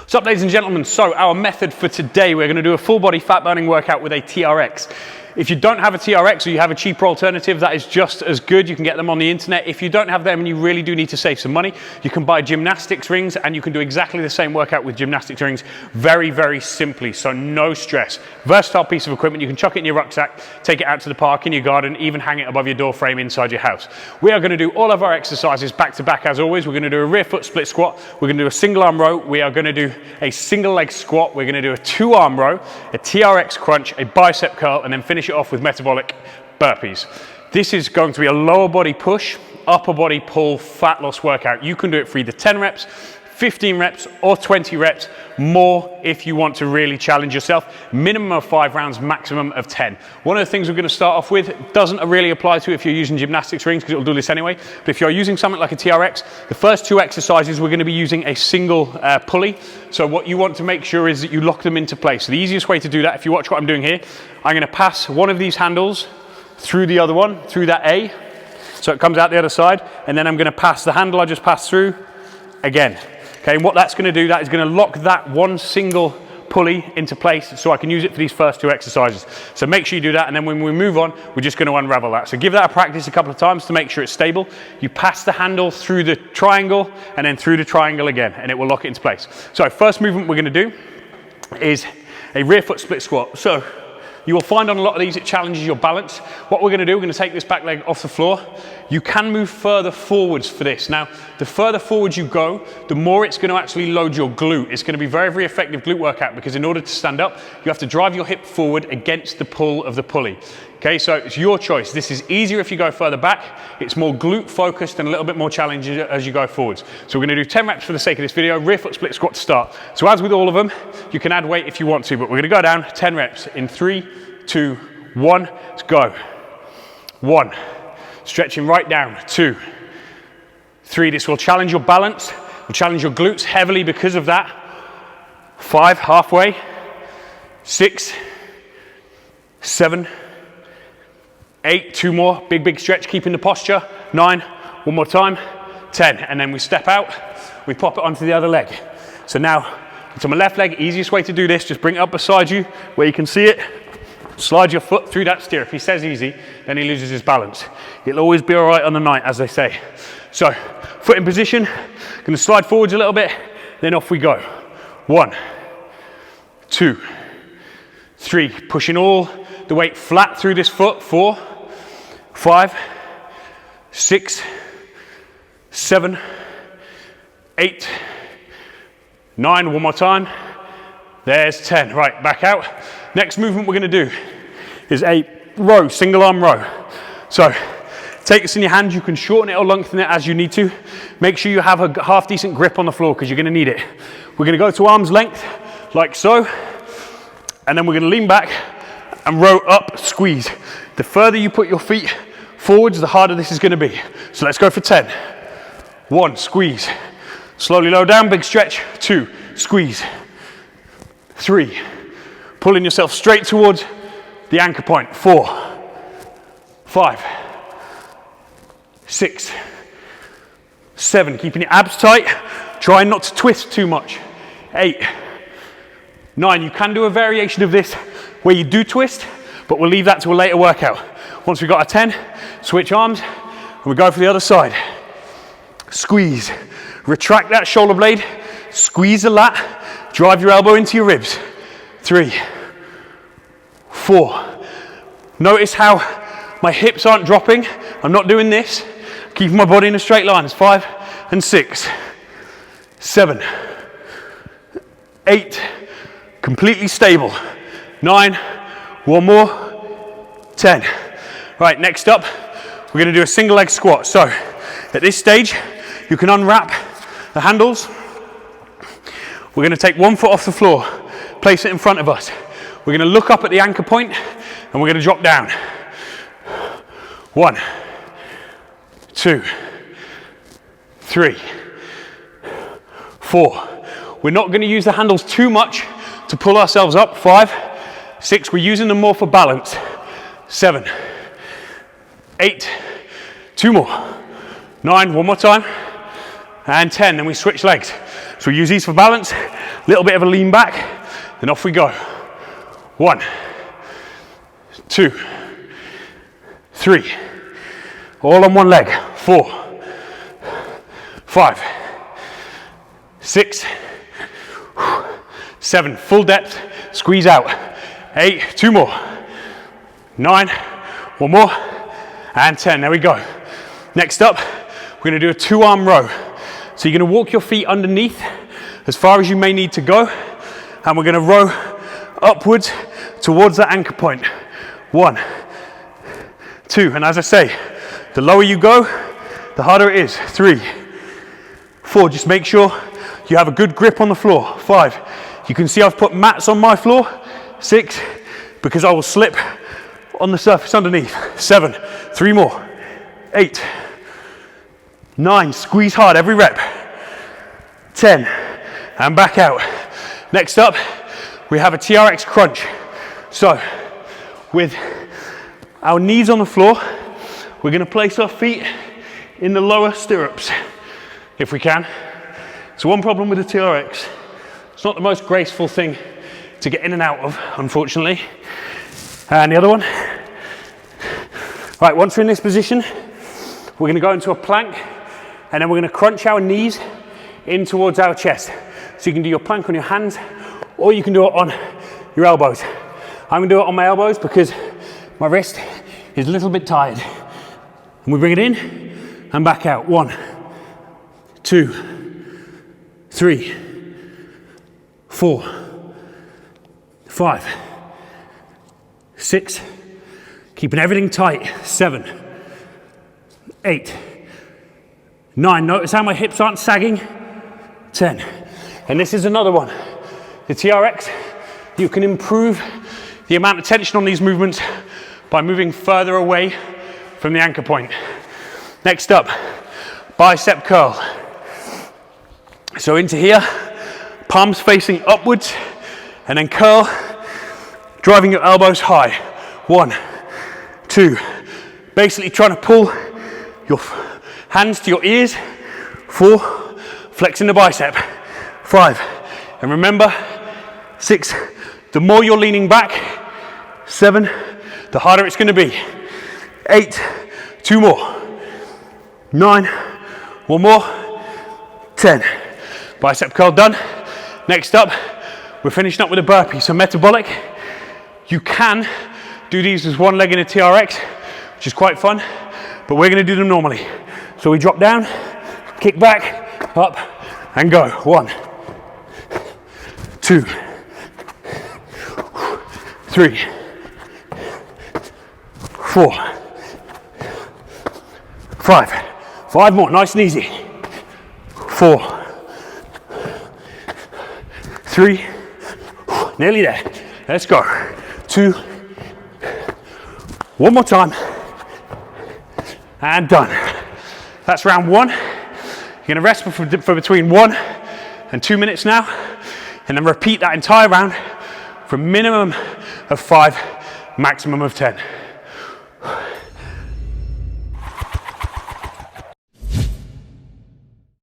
What's up, ladies and gentlemen? So our method for today, we're going to do a full body fat burning workout with a TRX. If you don't have a TRX or you have a cheaper alternative, that is just as good. You can get them on the internet. If you don't have them and you really do need to save some money, you can buy gymnastics rings and you can do exactly the same workout with gymnastics rings very, very simply. So no stress. Versatile piece of equipment. You can chuck it in your rucksack, take it out to the park, in your garden, even hang it above your door frame inside your house. We are going to do all of our exercises back to back as always. We're going to do a rear foot split squat. We're going to do a single arm row. We are going to do a single leg squat. We're going to do a 2-arm row, a Trx Crunch, a bicep curl, and then finish it off with metabolic burpees. This is going to be a lower body push, upper body pull, fat loss workout. You can do it for either 10 reps, 15 reps, or 20 reps, more if you want to really challenge yourself. Minimum of 5 rounds, maximum of 10. One of the things we're going to start off with doesn't really apply to if you're using gymnastics rings, because it'll do this anyway. But if you're using something like a TRX, the first 2 exercises, we're going to be using a single pulley. So what you want to make sure is that you lock them into place. So the easiest way to do that, if you watch what I'm doing here, I'm going to pass one of these handles through the other one, through that A, so it comes out the other side, and then I'm going to pass the handle I just passed through again. Okay, and what that's going to do, that is going to lock that one single pulley into place so I can use it for these first 2 exercises. So make sure you do that, and then when we move on, we're just going to unravel that. So give that a practice a couple of times to make sure it's stable. You pass the handle through the triangle and then through the triangle again, and it will lock it into place. So first movement we're going to do is a rear foot split squat. So you will find on a lot of these it challenges your balance. What we're going to do, we're going to take this back leg off the floor. You can move further forwards for this. Now, the further forwards you go, the more it's going to actually load your glute. It's going to be very, very effective glute workout, because in order to stand up, you have to drive your hip forward against the pull of the pulley. Okay, so it's your choice. This is easier if you go further back. It's more glute focused and a little bit more challenging as you go forwards. So we're going to do 10 reps for the sake of this video, rear foot split squat to start. So as with all of them, you can add weight if you want to, but we're going to go down 10 reps in 3, 2, 1. Let's go. 1. Stretching right down. 2, 3. This will challenge your balance, will challenge your glutes heavily because of that. 5, halfway. 6, 7, 8, 2 more, big stretch, keeping the posture. 9, one more time. 10, and then we step out, we pop it onto the other leg. So now, to my left leg, easiest way to do this, just bring it up beside you where you can see it. Slide your foot through that steer. If he says easy, then he loses his balance. It'll always be all right on the night, as they say. So, foot in position, gonna slide forwards a little bit, then off we go. 1, 2, 3, pushing all the weight flat through this foot. 4, 5, 6, 7, 8, 9, one more time. There's 10, right, back out. Next movement we're gonna do is a row, single arm row. So take this in your hand, you can shorten it or lengthen it as you need to. Make sure you have a half decent grip on the floor, because you're gonna need it. We're gonna go to arm's length, like so, and then we're gonna lean back and row up, squeeze. The further you put your feet forwards, the harder this is gonna be. So let's go for 10. 1, squeeze. Slowly lower down, big stretch. 2, squeeze. 3, pulling yourself straight towards the anchor point. 4, 5, 6, 7, keeping your abs tight. Try not to twist too much. 8, 9, you can do a variation of this where you do twist, but we'll leave that to a later workout. Once we've got our 10, switch arms, and we go for the other side. Squeeze, retract that shoulder blade, squeeze the lat, drive your elbow into your ribs. 3, 4. Notice how my hips aren't dropping. I'm not doing this. Keeping my body in a straight line. It's 5 and 6, 7, 8. Completely stable. 9, one more, 10. Right, next up, we're gonna do a single leg squat. So at this stage, you can unwrap the handles. We're gonna take one foot off the floor, place it in front of us. We're gonna look up at the anchor point and we're gonna drop down. 1, 2, 3, 4. We're not gonna use the handles too much to pull ourselves up. 5, 6, we're using them more for balance. 7, 8, 2 more. 9, one more time. and 10. Then we switch legs. So we use these for balance, a little bit of a lean back, then off we go. 1, 2, 3, all on one leg. 4, 5, 6, 7, full depth, squeeze out. 8, 2 more. 9, 1 more, and 10. There we go. Next up, we're going to do a 2-arm row. So you're going to walk your feet underneath as far as you may need to go, and we're going to row upwards towards that anchor point. 1, 2, and as I say, the lower you go, the harder it is. 3, 4, just make sure you have a good grip on the floor. 5, you can see I've put mats on my floor. 6, because I will slip on the surface underneath. 7, 3 more. 8, 9, squeeze hard every rep. 10, and back out. Next up, we have a TRX crunch. So, with our knees on the floor, we're going to place our feet in the lower stirrups, if we can. So one problem with the TRX, it's not the most graceful thing to get in and out of, unfortunately. And the other one. Right, once we're in this position, we're going to go into a plank, and then we're going to crunch our knees in towards our chest. So you can do your plank on your hands, or you can do it on your elbows. I'm going to do it on my elbows because my wrist is a little bit tired. And we bring it in and back out. 1, 2, 3, 4, 5, 6, keeping everything tight. 7, 8, 9, notice how my hips aren't sagging. 10, and this is another one. The TRX, you can improve the amount of tension on these movements by moving further away from the anchor point. Next up, bicep curl. So into here, palms facing upwards, and then curl, driving your elbows high. 1, 2, basically trying to pull your hands to your ears. 4, flexing the bicep. 5, and remember, 6, the more you're leaning back. 7, the harder it's going to be. 8, 2 more. 9, 1 more. 10. Bicep curl done. Next up, we're finishing up with a burpee. So metabolic, you can do these as one leg in a TRX, which is quite fun, but we're going to do them normally. So we drop down, kick back, up, and go. 1, 2, 3, 4, 5. 5 more, nice and easy. 4, 3, nearly there. Let's go. 2, 1 more time, and done. That's round 1. You're going to rest for between 1 and 2 minutes now, and then repeat that entire round for a minimum of 5, maximum of 10.